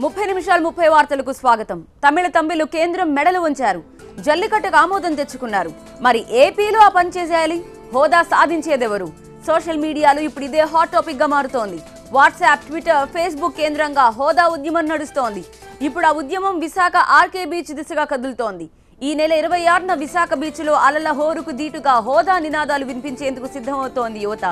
30 నిమిషాలు 30 వార్తలకు స్వాగతం. తమిళ తంబిలు కేంద్రం మెడలు వంచారు. జల్లికట్టుకు ఆమోదం తెచ్చుకున్నారు. మరి ఏపీలో ఆ పని చేసేయాలి, హోదా సాధించేదెవరు? సోషల్ మీడియాలో ఇప్పుడు ఇదే హాట్ టాపిక్ గా మారుతోంది. వాట్సాప్, ట్విట్టర్, ఫేస్బుక్ కేంద్రంగా హోదా ఉద్యమం నడుస్తోంది. ఇప్పుడు ఆ ఉద్యమం విశాఖ ఆర్కే బీచ్ దిశగా కదులుతోంది. ఈ నెల 26న విశాఖ బీచ్లో అలల హోరుకు దీటుగా హోదా నినాదాలు వినిపించేందుకు సిద్ధమవుతోంది యువత.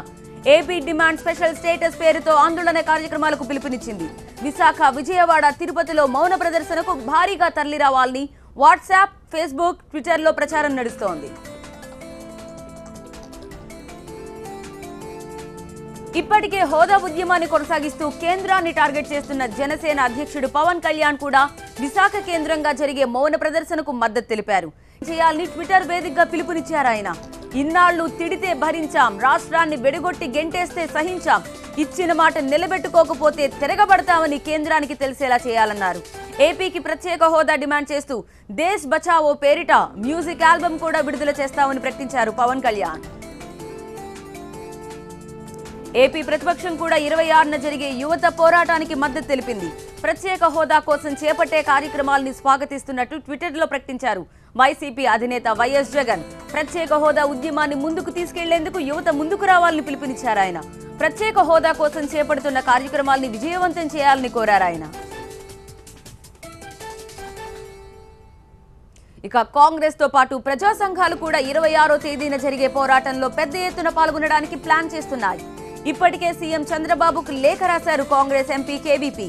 ఏపీ డిమాండ్ స్పెషల్ స్టేటస్ పేరుతో ఆందోళన కార్యక్రమాలకు పిలుపునిచ్చింది. విశాఖ, విజయవాడ, తిరుపతిలో మౌన ప్రదర్శనకు భారీగా తరలిరావాలని వాట్సాప్, ఫేస్బుక్, ట్విట్టర్లో ప్రచారం నడుస్తోంది. ఇప్పటికే హోదా ఉద్యమాన్ని కొనసాగిస్తూ కేంద్రాన్ని టార్గెట్ చేస్తున్న జనసేన అధ్యక్షుడు పవన్ కళ్యాణ్ కూడా విశాఖ కేంద్రంగా జరిగే మౌన ప్రదర్శనకు మద్దతు తెలిపారు. చేయాలని ట్విట్టర్ వేదికగా పిలుపునిచ్చారు ఆయన. ఇన్నాళ్లు తిడితే భరించాం, రాష్ట్రాన్ని వెడగొట్టి గెంటేస్తే సహించాం, ఇచ్చిన మాట నిలబెట్టుకోకపోతే తిరగబడతామని కేంద్రానికి తెలిసేలా చేయాలన్నారు. ఏపీకి ప్రత్యేక హోదా డిమాండ్ చేస్తూ దేశ్ బచావో పేరిట మ్యూజిక్ ఆల్బమ్ కూడా విడుదల చేస్తామని ప్రకటించారు పవన్ కళ్యాణ్. ఏపీ ప్రతిపక్షం కూడా 26న జరిగే యువత పోరాటానికి మద్దతు తెలిపింది. ప్రత్యేక హోదా కోసం చేపట్టే కార్యక్రమాలను స్వాగతిస్తున్నట్టు ట్విట్టర్లో ప్రకటించారు వైసీపీ అధినేత వైఎస్ జగన్. ప్రత్యేక హోదా ఉద్యమాన్ని ముందుకు తీసుకెళ్లేందుకు యువత ముందుకు రావాలని పిలుపునిచ్చారు ఆయన. ప్రత్యేక హోదా కోసం చేపడుతున్న కార్యక్రమాలను విజయవంతం చేయాలని కోరారు ఆయన. ఇక కాంగ్రెస్ తో పాటు ప్రజా సంఘాలు కూడా 26వ తేదీన జరిగే పోరాటంలో పెద్ద ఎత్తున పాల్గొనడానికి ప్లాన్ చేస్తున్నాయి. ఇప్పటికే సీఎం చంద్రబాబుకు లేఖ రాశారు కాంగ్రెస్ ఎంపీ కేవీపీ.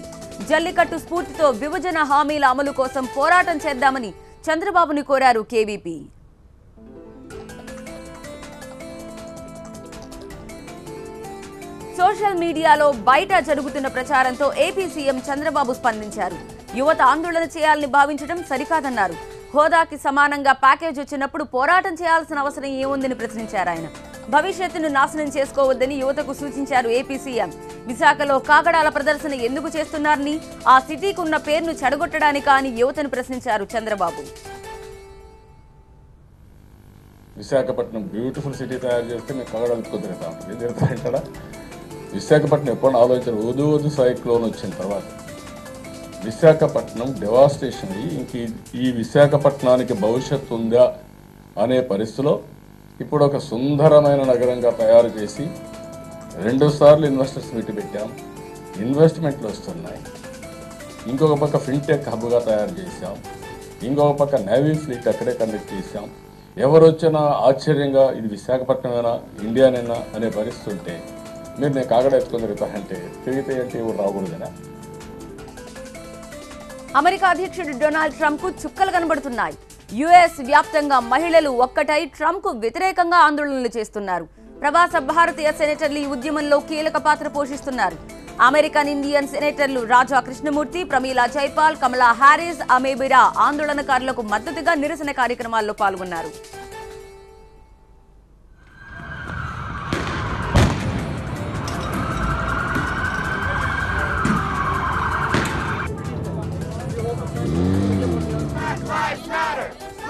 జల్లికట్టు స్ఫూర్తితో విభజన హామీల అమలు కోసం పోరాటం చేద్దామని చంద్రబాబుని కోరారు కేవీపీ. సోషల్ మీడియాలో బయట జరుగుతున్న ప్రచారంతో ఏపీ సీఎం చంద్రబాబు స్పందించారు. యువత ఆందోళన చేయాలని భావించడం సరికాదన్నారు. హోదాకి సమానంగా ప్యాకేజ్ వచ్చినప్పుడు పోరాటం చేయాల్సిన అవసరం ఏముందని ప్రశ్నించారు ఆయన. భవిష్యత్తును నాశనం చేసుకోవద్దని యువతకు సూచించారు ఏపీ సీఎం. విశాఖలో కాగడాల ప్రదర్శన ఎందుకు చేస్తున్నారని, ఆ సిటీకి ఉన్న పేరును చెడగొట్టడానికా అని యువతను ప్రశ్నించారు చంద్రబాబు. విశాఖపట్నం బ్యూటిఫుల్ సిటీ తయారు చేస్తే మేము కాగడాలు కుదిరేతా ఉంటుంది. ఏం జరుగుతాయంటారా? విశాఖపట్నం ఎప్పుడు ఆలోచన ఉదు సైక్లోన్ వచ్చిన తర్వాత విశాఖపట్నం డెవాస్టేషన్ అయ్యి ఇంక ఈ విశాఖపట్నానికి భవిష్యత్తు ఉందా అనే పరిస్థితిలో ఇప్పుడు ఒక సుందరమైన నగరంగా తయారు చేసి 2 సార్లు ఇన్వెస్టర్స్ మీట్ పెట్టాం. ఇన్వెస్ట్మెంట్లు వస్తున్నాయి. ఇంకొక పక్క ఫిన్టెక్ హబ్గా తయారు చేశాం. ఇంకొక పక్క నేవీ ఫ్లీట్ అక్కడే కండక్ట్ చేశాం. ఎవరు వచ్చినా ఆశ్చర్యంగా ఇది విశాఖపట్నమేనా, ఇండియానేనా అనే పరిస్థితి ఉంటే మీరు నేను కాగడ ఎత్తుకొని తిరుగుతానంటే తిరిగితే అంటే ఎవరు రాకూడదనా? అమెరికా అధ్యక్షుడు డొనాల్డ్ ట్రంప్ కు చుక్కలు కనబడుతున్నాయి. యుఎస్ వ్యాప్తంగా మహిళలు ఒక్కటై ట్రంప్ కు వ్యతిరేకంగా ఆందోళనలు చేస్తున్నారు. ప్రవాస భారతీయ సెనేటర్లు ఈ ఉద్యమంలో కీలక పాత్ర పోషిస్తున్నారు. అమెరికన్ ఇండియన్ సెనేటర్లు రాజా కృష్ణమూర్తి, ప్రమీలా జైపాల్, కమలా హ్యారిస్, అమేబిరా ఆందోళనకారులకు మద్దతుగా నిరసన కార్యక్రమాల్లో పాల్గొన్నారు.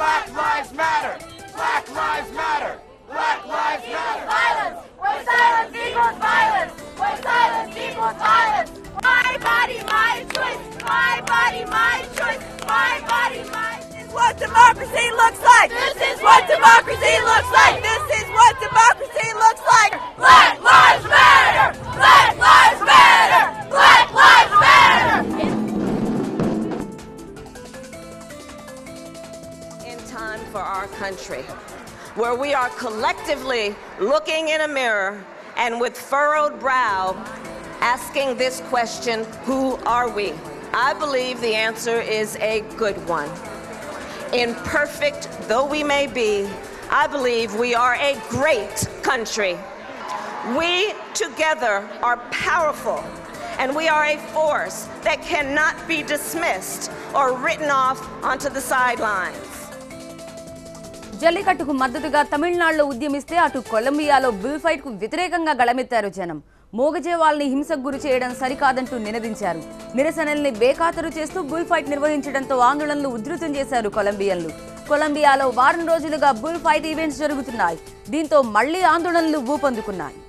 Black lives matter! Black lives matter! Black lives matter! Violence! Where silence equals violence! Where silence equals violence! My body, my choice! My body, my choice! My body, my choice! This is what democracy looks like! This is what democracy looks like! This is what democracy looks like! Black lives matter! Black lives matter! Black lives matter! Time for our country, where we are collectively looking in a mirror and with furrowed brow asking this question, who are we? I believe the answer is a good one. Imperfect though we may be, I believe we are a great country. We together are powerful, and we are a force that cannot be dismissed or written off onto the sidelines. జల్లికట్టుకు మద్దతుగా తమిళనాడులో ఉద్యమిస్తే అటు కొలంబియాలో bull fight కు వ్యతిరేకంగా గళమెత్తారు జనం. మూగజేవాల్ని హింసకు గురి చేయడం సరికాదంటూ నినదించారు. నిరసనల్ని బేఖాతరు చేస్తూ బుల్ ఫైట్ నిర్వహించడంతో ఆందోళనలు ఉధృతం చేశారు కొలంబియన్లు. కొలంబియాలో వారం రోజులుగా బుల్ ఫైట్ ఈవెంట్స్ జరుగుతున్నాయి. దీంతో మళ్లీ ఆందోళనలు ఊపందుకున్నాయి.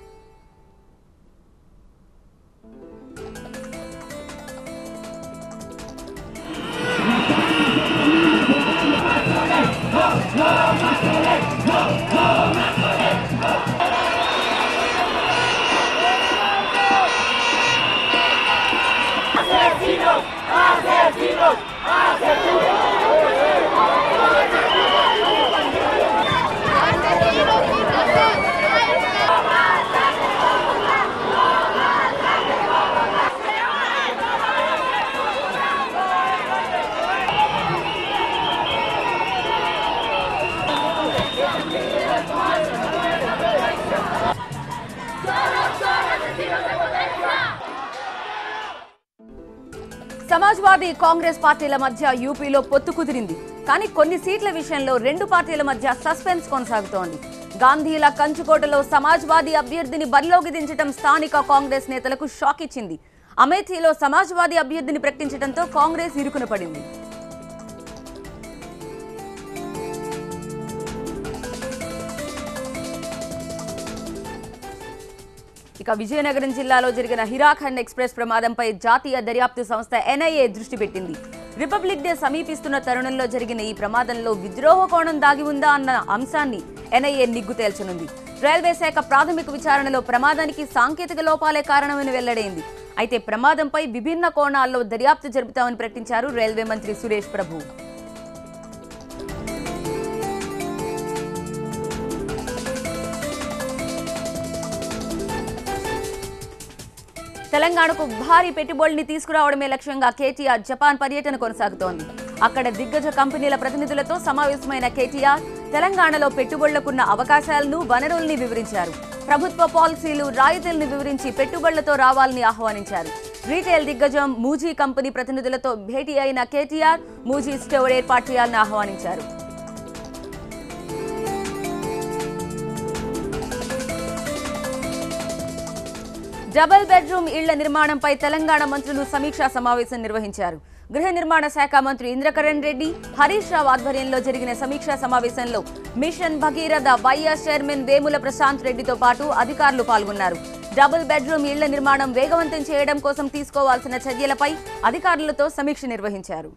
సమాజ్వాదీ కాంగ్రెస్ పార్టీల మధ్య యూపీలో పొత్తు కుదిరింది. కానీ కొన్ని సీట్ల విషయంలో రెండు పార్టీల మధ్య సస్పెన్స్ కొనసాగుతోంది. గాంధీల కంచుకోటలో సమాజ్వాదీ అభ్యర్థిని బరిలోకి దించడం స్థానిక కాంగ్రెస్ నేతలకు షాక్ ఇచ్చింది. అమేథీలో సమాజ్వాదీ అభ్యర్థిని ప్రకటించడంతో కాంగ్రెస్ ఇరుకున పడింది. ఇక విజయనగరం జిల్లాలో జరిగిన హిరాఖండ్ ఎక్స్ప్రెస్ ప్రమాదంపై జాతీయ దర్యాప్తు సంస్థ ఎన్ఐఏ దృష్టి పెట్టింది. రిపబ్లిక్ డే సమీపిస్తున్న తరుణంలో జరిగిన ఈ ప్రమాదంలో విద్రోహ కోణం దాగి ఉందా అన్న అంశాన్ని ఎన్ఐఏ నిగ్గు తేల్చనుంది. రైల్వే శాఖ ప్రాథమిక విచారణలో ప్రమాదానికి సాంకేతిక లోపాలే కారణమని వెల్లడైంది. అయితే ప్రమాదంపై విభిన్న కోణాల్లో దర్యాప్తు జరుపుతామని ప్రకటించారు రైల్వే మంత్రి సురేష్ ప్రభు. తెలంగాణకు భారీ పెట్టుబడుల్ని తీసుకురావడమే లక్ష్యంగా కేటీఆర్ జపాన్ పర్యటన కొనసాగుతోంది. అక్కడ దిగ్గజ కంపెనీల ప్రతినిధులతో సమావేశమైన కేటీఆర్ తెలంగాణలో పెట్టుబడులకున్న అవకాశాలను, వనరుల్ని వివరించారు. ప్రభుత్వ పాలసీలు, రాయితీలను వివరించి పెట్టుబడులతో రావాలని ఆహ్వానించారు. రీటైల్ దిగ్గజం మూజీ కంపెనీ ప్రతినిధులతో భేటీ అయిన కేటీఆర్ మూజీ స్టోర్ ఏర్పాటు చేయాలని ఆహ్వానించారు. డబుల్ బెడ్రూమ్ ఇళ్ల నిర్మాణంపై తెలంగాణ మంత్రులు సమీక్షా సమావేశం నిర్వహించారు. గృహ నిర్మాణ శాఖ మంత్రి ఇంద్రకరణ్ రెడ్డి, హరీష్ రావు ఆధ్వర్యంలో జరిగిన సమీక్షా సమావేశంలో mission Bhagiratha vice chairman Vemula Prashanth రెడ్డితో పాటు అధికారులు పాల్గొన్నారు. డబుల్ బెడ్రూమ్ ఇళ్ల నిర్మాణం వేగవంతం చేయడం కోసం తీసుకోవాల్సిన చర్యలపై అధికారులతో సమీక్ష నిర్వహించారు.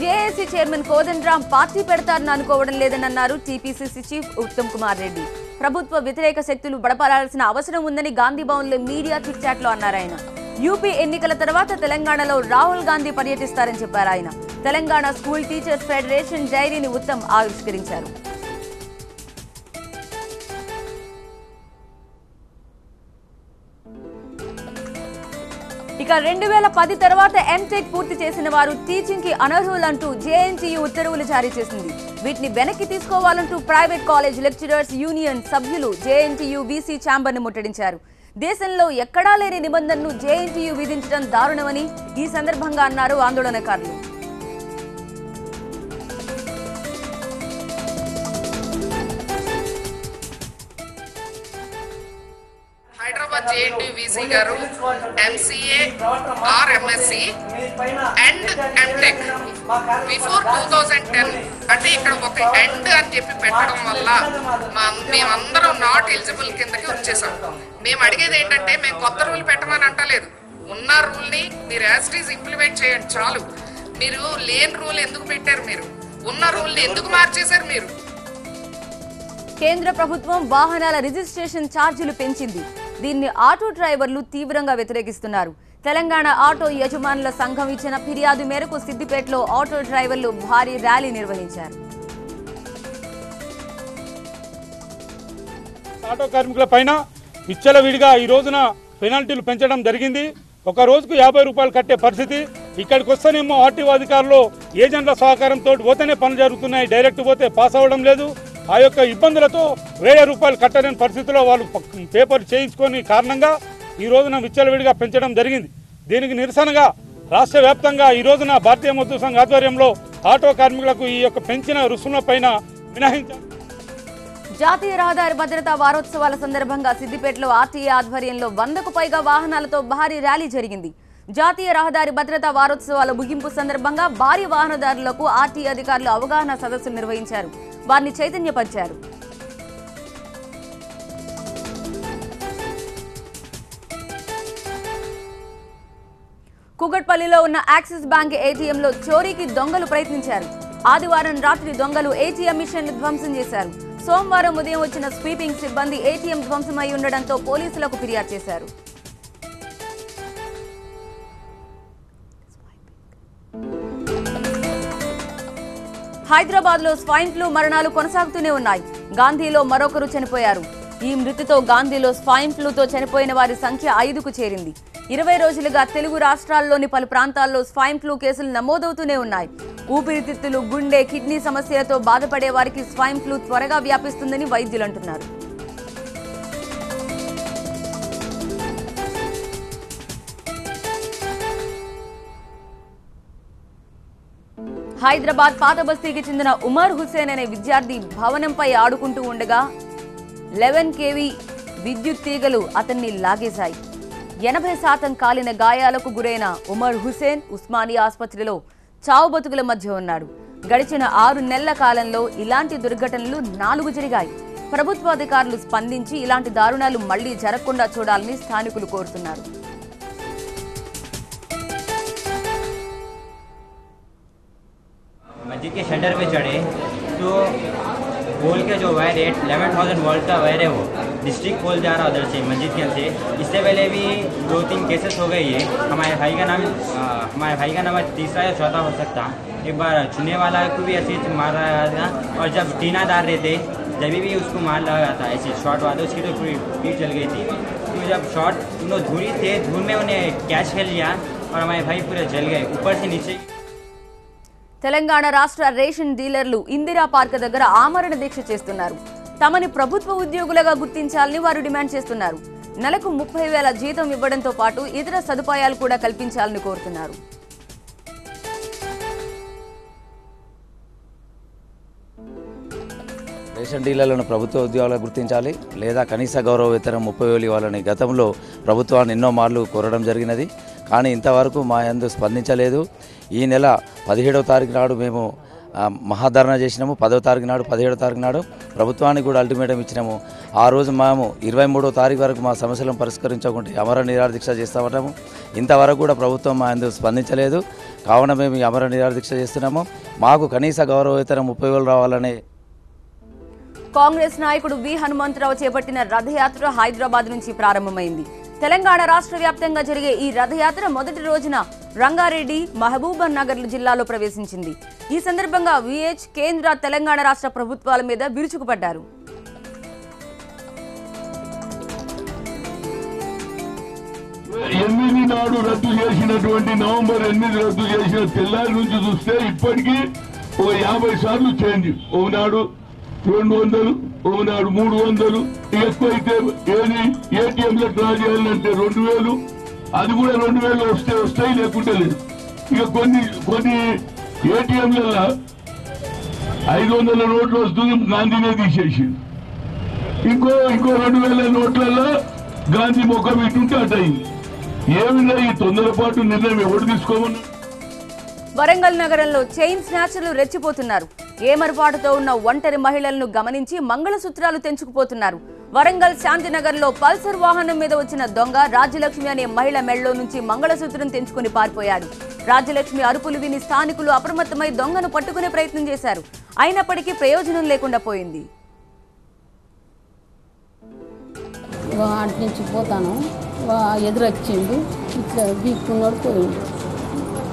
జేఏసీ చైర్మన్ కోదండరాం పార్టీ పెడతారని అనుకోవడం లేదని అన్నారు టీపీసీసీ చీఫ్ ఉత్తమ్ కుమార్ రెడ్డి. ప్రభుత్వ వ్యతిరేక శక్తులు బడపడాల్సిన అవసరం ఉందని గాంధీ భవన్లో మీడియా చిట్ చాట్ లో అన్నారు ఆయన. యూపీ ఎన్నికల తర్వాత తెలంగాణలో రాహుల్ గాంధీ పర్యటిస్తారని చెప్పారు ఆయన. తెలంగాణ స్కూల్ టీచర్స్ ఫెడరేషన్ డైరీని ఉత్తమ్ ఆవిష్కరించారు. ఇక 2010 తర్వాత ఎంటెక్ పూర్తి చేసిన వారు టీచింగ్ కి అనర్హులంటూ జేఎన్టీయూ ఉత్తర్వులు జారీ చేసింది. వీటిని వెనక్కి తీసుకోవాలంటూ ప్రైవేట్ కాలేజ్ లెక్చరర్స్ యూనియన్ సభ్యులు జేఎన్టీయూ వీసీ ఛాంబర్ ను ముట్టడించారు. దేశంలో ఎక్కడా లేని నిబంధనను జేఎన్టీయూ విధించడం దారుణమని ఈ సందర్భంగా అన్నారు ఆందోళనకారులు. హైదరాబాద్ జేఎన్టీయూ వీసీ గారు MCA or MSc and MTech before 2010 అంటే ఇక్కడ ఒక ఎండ్ అని చెప్పి పెట్టడం వల్ల మేమందరం నాట్ ఎలిజిబుల్ కిందకి వచ్చేసాం. మేము అడిగేది ఏంటంటే మేము కొత్త రూల్ పెట్టమని అంటలేదు. ఉన్న రూల్ని మీరు యాజ్ ఇట్ ఈజ్ ఇంప్లిమెంట్ చేయండి చాలు. మీరు లేని రూల్ ఎందుకు పెట్టారు? మీరు ఉన్న రూల్ని ఎందుకు మార్చేశారు? మీరు కేంద్ర ప్రభుత్వం వాహనాల రిజిస్ట్రేషన్ ఛార్జీలు పెంచింది. దీన్ని ఆటో డ్రైవర్లు తీవ్రంగా వ్యతిరేకిస్తున్నారు. తెలంగాణ ఆటో యజమానుల సంఘం ఇచ్చిన ఫిర్యాదు మేరకు సిద్దిపేటలో ఆటో డ్రైవర్లు భారీ ర్యాలీ నిర్వహించారు. ఆటో కార్మికుల పైన విచ్చలవిడిగా ఈ రోజున పెనాల్టీలు పెంచడం జరిగింది. ఒక రోజుకు 50 రూపాయలు కట్టే పరిస్థితి. ఇక్కడికి వస్తేనేమో ఆర్టీఓ అధికారులు ఏజెంట్ల సహకారంతో పోతేనే పనులు జరుగుతున్నాయి, డైరెక్ట్ పోతే పాస్ అవ్వడం లేదు. ఆ యొక్క ఇబ్బందులతో 1000 రూపాయలు కట్టలేని పరిస్థితిలో వాళ్ళు పేపర్ చేయించుకొని కారణంగా ఈ రోజున విచ్చలవిడిగా పెంచడం జరిగింది. దీనికి నిరసనగా రాష్ట్ర వ్యాప్తంగా ఈ రోజున భారతీయ మజ్దూర్ సంఘ ఆధ్వర్యంలో ఆటో కార్మికులకు ఈ యొక్క పెంచిన రుసుములపైన మినహాయించారు. జాతీయ రహదారి భద్రతా వారోత్సవాల సందర్భంగా సిద్దిపేటలో ఆర్టీఏ ఆధ్వర్యంలో 100కు పైగా వాహనాలతో భారీ ర్యాలీ జరిగింది. జాతీయ రహదారి భద్రతా వారోత్సవాల ముగింపు సందర్భంగా భారీ వాహనదారులకు ఆర్టీఏ అధికారులు అవగాహన సదస్సులు నిర్వహించారు. వారిని చైతన్యపరిచారు. కుకట్పల్లిలో ఉన్న యాక్సిస్ బ్యాంక్ ఏటీఎంలో చోరీకి దొంగలు ప్రయత్నించారు. ఆదివారం రాత్రి దొంగలు ఏటీఎం మిషన్ను ధ్వంసం చేశారు. సోమవారం ఉదయం వచ్చిన స్వీపింగ్ సిబ్బంది ఏటీఎం ధ్వంసమై ఉండడంతో పోలీసులకు ఫిర్యాదు చేశారు. హైదరాబాద్ లో స్వైన్ ఫ్లూ మరణాలు కొనసాగుతూనే ఉన్నాయి. గాంధీలో మరొకరు చనిపోయారు. ఈ మృతితో గాంధీలో స్వైన్ ఫ్లూతో చనిపోయిన వారి సంఖ్య 5కు చేరింది. 20 రోజులుగా తెలుగు రాష్ట్రాల్లోని పలు ప్రాంతాల్లో స్వైన్ ఫ్లూ కేసులు నమోదవుతూనే ఉన్నాయి. ఊపిరితిత్తులు, గుండె, కిడ్నీ సమస్యలతో బాధపడే వారికి స్వైన్ ఫ్లూ త్వరగా వ్యాపిస్తుందని వైద్యులు అంటున్నారు. హైదరాబాద్ పాత బస్తీకి చెందిన ఉమర్ హుసేన్ అనే విద్యార్థి భవనంపై ఆడుకుంటూ ఉండగా 11 kV విద్యుత్ తీగలు అతన్ని లాగేశాయి. 80% కాలిన గాయాలకు గురైన ఉమర్ హుసేన్ ఉస్మానియా ఆసుపత్రిలో చావు బతుకుల మధ్య ఉన్నాడు. గడిచిన 6 నెలల కాలంలో ఇలాంటి దుర్ఘటనలు 4 జరిగాయి. ప్రభుత్వాధికారులు స్పందించి ఇలాంటి దారుణాలు మళ్లీ జరగకుండా చూడాలని స్థానికులు కోరుతున్నారు. मस्जिद के शटर पे चढ़े तो पोल के जो वायर है 11,000 वोल्ट का वायर है वो डिस्ट्रिक्ट पोल जा रहा उधर से मस्जिद के से। इससे पहले भी 2-3 केसेस हो गई है। हमारे भाई का नाम तीसरा या चौथा हो सकता। एक बार छूने वाला को भी ऐसे मार रहा था और जब टीना डाल रहे थे जब भी उसको मार लगा था ऐसे शॉट वाले उसकी तो पूरी पीठ चल गई थी। तो जब शॉट उन्होंने धूरी थे धूल में उन्हें कैच कर लिया और हमारे भाई पूरे जल गए ऊपर से नीचे। తెలంగాణ రాష్ట్ర రేషన్ డీలర్లు ఇందిరా పార్క్ దగ్గర ఆమరణ దీక్ష చేస్తున్నారు. తమని ప్రభుత్వ ఉద్యోగులుగా గుర్తించాలని వారు డిమాండ్ చేస్తున్నారు. నెలకు 30,000 జీతం ఇవ్వడంతో పాటు ఇతర సదుపాయాలు కూడా కల్పించాలని కోరుతున్నారు. రేషన్ డీలర్లను ప్రభుత్వ ఉద్యోగాలకు గుర్తించాలి లేదా కనీస గౌరవ వేతనం 30,000 ఇవ్వాలని గతంలో ప్రభుత్వాన్ని ఎన్నో మార్లు కోరడం జరిగినది. కానీ ఇంతవరకు మా యందు స్పందించలేదు. ఈ నెల 17వ తారీఖు నాడు మేము మహాధరణ చేసినాము. 10వ తారీఖు నాడు 17వ తారీఖు నాడు ప్రభుత్వానికి కూడా అల్టిమేటం ఇచ్చినాము. ఆ రోజు మేము 23వ తారీఖు వరకు మా సమస్యలను పరిష్కరించకుంటే అమర నిరాహార దీక్ష చేస్తామన్నాము. ఇంతవరకు కూడా ప్రభుత్వం మా యందు స్పందించలేదు. కావున మేము ఈ అమర నిరాహార దీక్ష చేస్తున్నాము. మాకు కనీస గౌరవ వేతనం 30,000 రావాలని. కాంగ్రెస్ నాయకుడు వి హనుమంతరావు చేపట్టిన రథయాత్ర హైదరాబాద్ నుంచి ప్రారంభమైంది. తెలంగాణ రాష్ట్ర వ్యాప్తంగా జరిగే ఈ రథయాత్ర మొదటి రోజున రంగారెడ్డి, మహబూబ్ నగర్ జిల్లాలో ప్రవేశించింది. ఈ సందర్భంగా విహెచ్ కేంద్ర తెలంగాణ రాష్ట్ర ప్రభుత్వాల మీద విరుచుకుపడ్డారు. నాడు రద్దు చేసినటువంటి నవంబర్ 8 రద్దు చేసిన తెల్లారి నుంచి చూస్తే ఇప్పటికీ 50 సార్లు చేంజ్. ఒకనాడు 200, ఒకనాడు 300, ఎక్కువైతే ఏది ఏటీఎంలో డ్రా చేయాలంటే 2,000, అది కూడా 2,000 వస్తాయి లేకుంటే లేదు. ఇక కొన్ని ఏటీఎంలలో 500 నోట్లు వస్తుంది, గాంధీనే తీసేసి ఇంకో 2,000 నోట్లలో గాంధీ ముఖం ఇటుంటే అటయింది. ఏమిన్నా ఈ తొందరపాటు నిర్ణయం ఎవరు తీసుకోమన్నా? వరంగల్ నగరంలో చైన్ స్నాచర్లు రెచ్చిపోతున్నారు. ఏమరపాటుతో ఉన్న ఒంటరి మహిళలను గమనించి మంగళసూత్రాలు తెంచుకుపోతున్నారు. వరంగల్ శాంతినగర్ లో పల్సర్ వాహనం మీద వచ్చిన దొంగ రాజ్యలక్ష్మి అనే మహిళ మెడలో నుంచి మంగళసూత్రం తెంచుకుని పారిపోయాడు. రాజ్యలక్ష్మి అరుపులు విని స్థానికులు అప్రమత్తమై దొంగను పట్టుకునే ప్రయత్నం చేశారు. అయినప్పటికీ ప్రయోజనం లేకుండా పోయింది. అటు నుంచి పోతాను, ఎదురొచ్చిండు, ఇట్లా బీక్కున్నాడు, పోయిండు.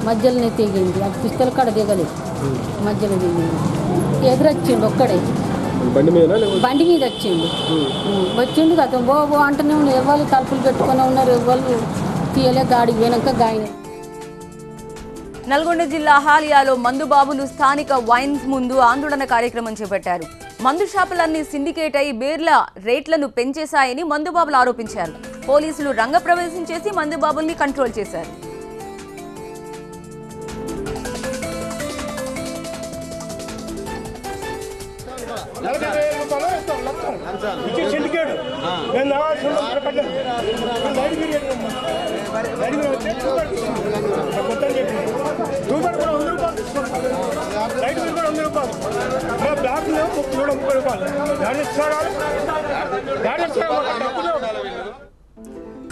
మధ్యలోనే తెగింది, అది పిస్తల కాడ దిగలేదు, మధ్యలో దిగింది. ఎదురొచ్చిండు ఒక్కడే, బండి మీద వచ్చిండు కదా బో అంటూనే ఉన్నారు. ఎవరు తలుపులు పెట్టుకుని ఉన్నారు, ఎవరు తీయలే. గాడికి వెనక గాయన. నల్గొండ జిల్లా హాలియాలో మందుబాబులు స్థానిక వైన్స్ ముందు ఆందోళన కార్యక్రమం చేపట్టారు. మందు షాపులన్నీ సిండికేట్ అయి బేర్ల రేట్లను పెంచేశాయని మందుబాబులు ఆరోపించారు. పోలీసులు రంగప్రవేశం చేసి మందుబాబుల్ని కంట్రోల్ చేశారు.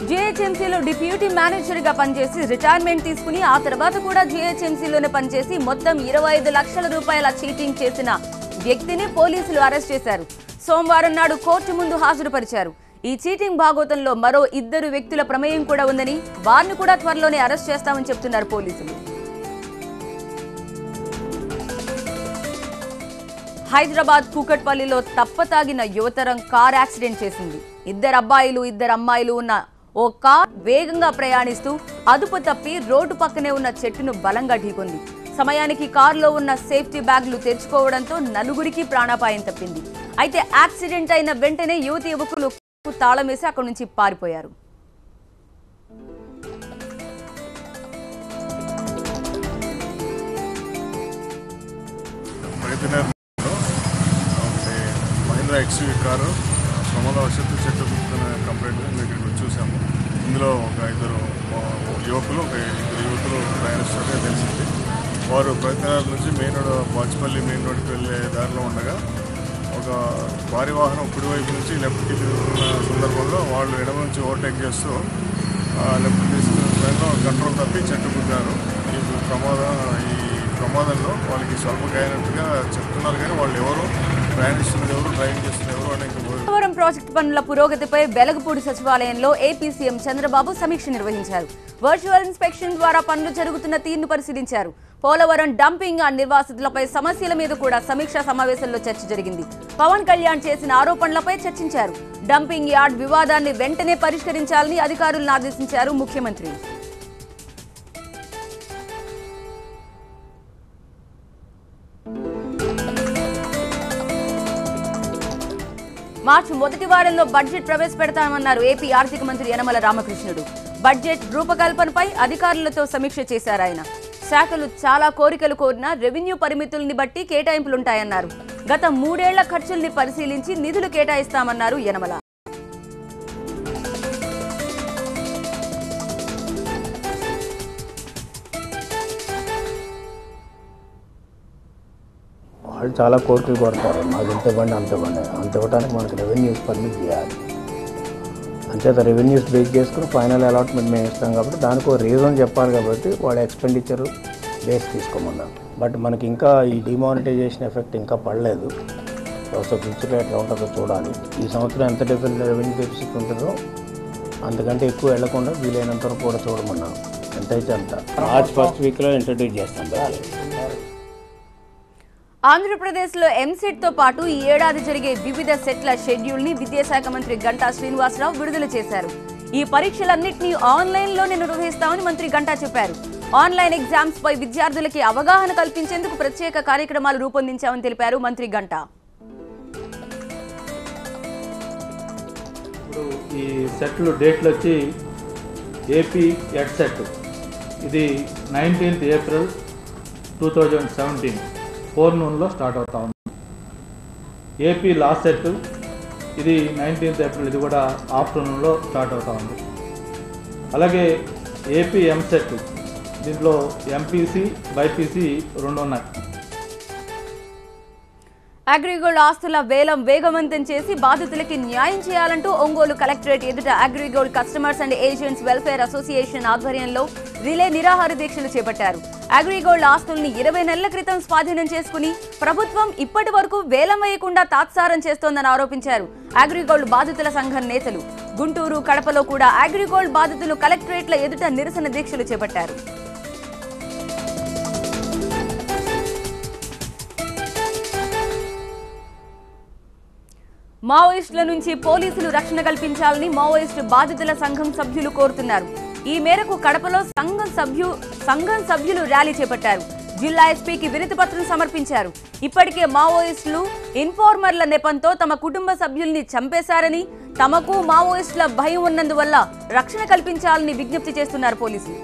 జీహెచ్ఎంసీలో డిప్యూటీ మేనేజర్గా పనిచేసి రిటైర్మెంట్ తీసుకుని ఆ తర్వాత కూడా జీహెచ్ఎంసీలోనే పనిచేసి మొత్తం 25 లక్షల రూపాయల చీటింగ్ చేసిన వ్యక్తిని పోలీసులు అరెస్ట్ చేశారు. సోమవారం నాడు కోర్టు ముందు హాజరుపరిచారు. ఈ చీటింగ్ భాగోతంలో మరో 2 వ్యక్తుల ప్రమేయం కూడా ఉందని, వారిని కూడా త్వరలోనే అరెస్ట్ చేస్తామని చెప్తున్నారు పోలీసులు. హైదరాబాద్ కూకట్పల్లిలో తప్పతాగిన యువతరం కార్ యాక్సిడెంట్ చేసింది. 2 అబ్బాయిలు 2 అమ్మాయిలు ఉన్న ఓ కార్ వేగంగా ప్రయాణిస్తూ అదుపు తప్పి రోడ్డు పక్కనే ఉన్న చెట్టును బలంగా ఢీకొంది. సమయానికి కారులో ఉన్న సేఫ్టీ బ్యాగ్లు తెరుచుకోవడంతో 4గురికి ప్రాణాపాయం తప్పింది. అయితే యాక్సిడెంట్ అయిన వెంటనే యువకులు తాళం వేసి అక్కడి నుంచి పారిపోయారు. మహీంద్రా ఎక్స్యూవీ కారు ప్రమాదవశాత్తు చెట్టు కంప్లైంట్ మేము ఇక్కడికి చూసాము. ఇందులో ఒక 2 యువకులు ప్రయాణిస్తున్నట్టుగా తెలిసింది. వారు ప్రయత్నాల నుంచి మెయిన్ రోడ్ బాచిపల్లి మెయిన్ రోడ్కి వెళ్ళే దారిలో ఉండగా ఒక భారీ వాహనం కుడివైపు నుంచి లెఫ్ట్కి తిరుగుతున్న సందర్భంలో వాళ్ళు ఎడమ నుంచి ఓవర్టేక్ చేస్తూ లెఫ్ట్ తీసుకున్న కంట్రోల్ తప్పి చెట్టు గుద్దారు. ఈ ప్రమాదంలో వాళ్ళకి స్వల్పగాయనట్టుగా చెప్తున్నారు, కానీ వాళ్ళు ఎవరు ప్రయాణిస్తున్నది ఎవరు, డ్రైవింగ్ చేస్తున్న ఎవరు అనే పోలవరం ప్రాజెక్టు పనుల పురోగతిపై వెలగపూడి సచివాలయంలో ఏపీ సీఎం చంద్రబాబు సమీక్ష నిర్వహించారు. వర్చువల్ ఇన్స్పెక్షన్ ద్వారా పనులు జరుగుతున్న తీరును పరిశీలించారు. పోలవరం డంపింగ్ యార్డ్ నిర్వాసితులపై సమస్యల మీద కూడా సమీక్షా సమావేశంలో చర్చ జరిగింది. పవన్ కళ్యాణ్ చేసిన ఆరోపణలపై చర్చించారు. డంపింగ్ యార్డ్ వివాదాన్ని వెంటనే పరిష్కరించాలని అధికారులను ఆదేశించారు ముఖ్యమంత్రి. మార్చి మొదటి వారంలో బడ్జెట్ ప్రవేశపెడతామన్నారు ఏపీ ఆర్థిక మంత్రి యనమల రామకృష్ణుడు. బడ్జెట్ రూపకల్పనపై అధికారులతో సమీక్ష చేశారు ఆయన. శాఖలు చాలా కోరికలు కోరినా రెవెన్యూ పరిమితుల్ని బట్టి కేటాయింపులుంటాయన్నారు. గత 3 ఏళ్ల ఖర్చుల్ని పరిశీలించి నిధులు కేటాయిస్తామన్నారు యనమల. వాళ్ళు చాలా కోరికలు కోరుతారు. మాకు ఇంత ఇవ్వండి అంత ఇవ్వండి, అంత ఇవ్వడానికి మనకు రెవెన్యూస్ పర్మిట్ చేయాలి. అంచేత రెవెన్యూస్ బేస్ చేసుకుని ఫైనల్ అలాట్మెంట్ మేము ఇస్తాం కాబట్టి దానికి ఒక రీజన్ చెప్పాలి. కాబట్టి వాళ్ళ ఎక్స్పెండిచర్ బేస్ తీసుకోమన్నాం. బట్ మనకి ఇంకా ఈ డిమానిటైజేషన్ ఎఫెక్ట్ ఇంకా పడలేదు. ప్రస్తుతం ఫ్యూచర్లో ఎట్లా ఉంటుందో చూడాలి. ఈ సంవత్సరం ఎంత రెవెన్యూ డెఫిసిట్ ఉంటుందో అంతకంటే ఎక్కువ వెళ్లకుండా వీలైనంత వరకు కూడా చూడమన్నాం. ఎంతైతే అంత మార్చ్ ఫస్ట్ వీక్లో ఇంట్రడ్యూస్ చేస్తాం. ఆంధ్రప్రదేశ్లో ఎంసెట్తో పాటు ఈ ఏడాది జరిగే వివిధ సెట్ల షెడ్యూల్ని విద్యాశాఖ మంత్రి గంటా శ్రీనివాసరావు విడుదల చేశారు. ఈ పరీక్షలన్నింటినీ ఆన్లైన్లోనే నిర్వహిస్తామని మంత్రి గంటా చెప్పారు. ఆన్లైన్ ఎగ్జామ్స్ పై విద్యార్థులకి అవగాహన కల్పించేందుకు ప్రత్యేక కార్యక్రమాలు రూపొందించామని తెలిపారు మంత్రి గంటా. ఇప్పుడు ఈ సెట్లు డేట్లు వచ్చి ఏపీ ఎడ్ సెట్ ఇది 19th ఏప్రిల్ 2017 4 స్టార్ట్ అవుతా ఉంది. ఏపీ లాస్ట్ సెట్ ఇది 19th ఏప్రిల్, ఇది కూడా ఆఫ్టర్నూన్లో స్టార్ట్ అవుతా ఉంది. అలాగే ఏపీ ఎంసెట్ దీంట్లో ఎంపీసీ బైపీసీ 2 ఉన్నాయి. అగ్రిగోల్డ్ ఆస్తుల వేలం వేగవంతం చేసి బాధితులకి న్యాయం చేయాలంటూ ఒంగోలు కలెక్టరేట్ ఎదుట AgriGold customers and agents welfare association ఆధ్వర్యంలో రిలే నిరాహార దీక్షలు చేపట్టారు. అగ్రిగోల్డ్ ఆస్తుల్ని 20 నెలల క్రితం స్వాధీనం చేసుకుని ప్రభుత్వం ఇప్పటి వరకు వేలం వేయకుండా తాత్సారం చేస్తోందని ఆరోపించారు అగ్రిగోల్డ్ బాధితుల సంఘం నేతలు. గుంటూరు, కడపలో కూడా అగ్రిగోల్డ్ బాధితులు కలెక్టరేట్ల ఎదుట నిరసన దీక్షలు చేపట్టారు. మావోయిస్టుల నుంచి పోలీసులు రక్షణ కల్పించాలని మావోయిస్టు బాధితుల సంఘం సభ్యులు కోరుతున్నారు. ఈ మేరకు కడపలో సంఘం సభ్యులు ర్యాలీ చేపట్టారు. జిల్లా ఎస్పీకి వినతి పత్రం సమర్పించారు. ఇప్పటికే మావోయిస్టులు ఇన్ఫార్మర్ల నెపంతో తమ కుటుంబ సభ్యుల్ని చంపేశారని, తమకు మావోయిస్టుల భయం ఉన్నందువల్ల రక్షణ కల్పించాలని విజ్ఞప్తి చేస్తున్నారు పోలీసులు.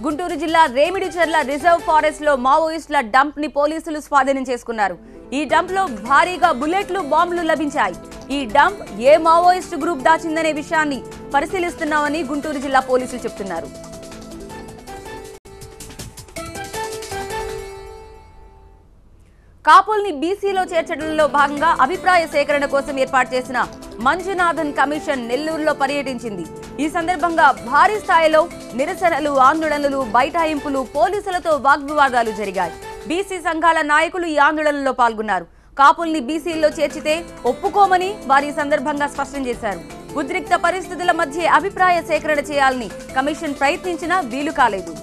గుంటూరు జిల్లా రేమిడిచెర్ల రిజర్వ్ ఫారెస్ట్ లో మావోయిస్టుల డంప్ ని పోలీసులు స్వాధీనం చేసుకున్నారు. ఈ డంప్ లో భారీగా బుల్లెట్లు, బాంబులు లభించాయి. ఈ డంప్ ఏ మావోయిస్టు గ్రూప్ దాచిందనే విషయాన్ని పరిశీలిస్తున్నామని గుంటూరు జిల్లా పోలీసులు చెబుతున్నారు. కాపుల్ని బీసీలో చేర్చడంలో భాగంగా అభిప్రాయ సేకరణ కోసం ఏర్పాటు చేసిన మంజునాథన్ కమిషన్ నెల్లూరులో పర్యటించింది. ఈ సందర్భంగా భారీ స్థాయిలో నిరసనలు, ఆందోళనలు, బైఠాయింపులు, పోలీసులతో వాగ్వివాదాలు జరిగాయి. బీసీ సంఘాల నాయకులు ఈ ఆందోళనలో పాల్గొన్నారు. కాపుల్ని బీసీల్లో చేర్చితే ఒప్పుకోమని వారి సందర్భంగా స్పష్టం చేశారు. ఉద్రిక్త పరిస్థితుల మధ్య అభిప్రాయ సేకరణ చేయాలని కమిషన్ ప్రయత్నించినా వీలు కాలేదు.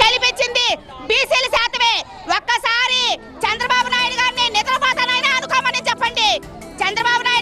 కల్పించింది బీసీల శాతమే. ఒక్కసారి చంద్రబాబు నాయుడు గారిని నిద్రపోతానైనా అనుకోమని చెప్పండి. చంద్రబాబు నాయుడు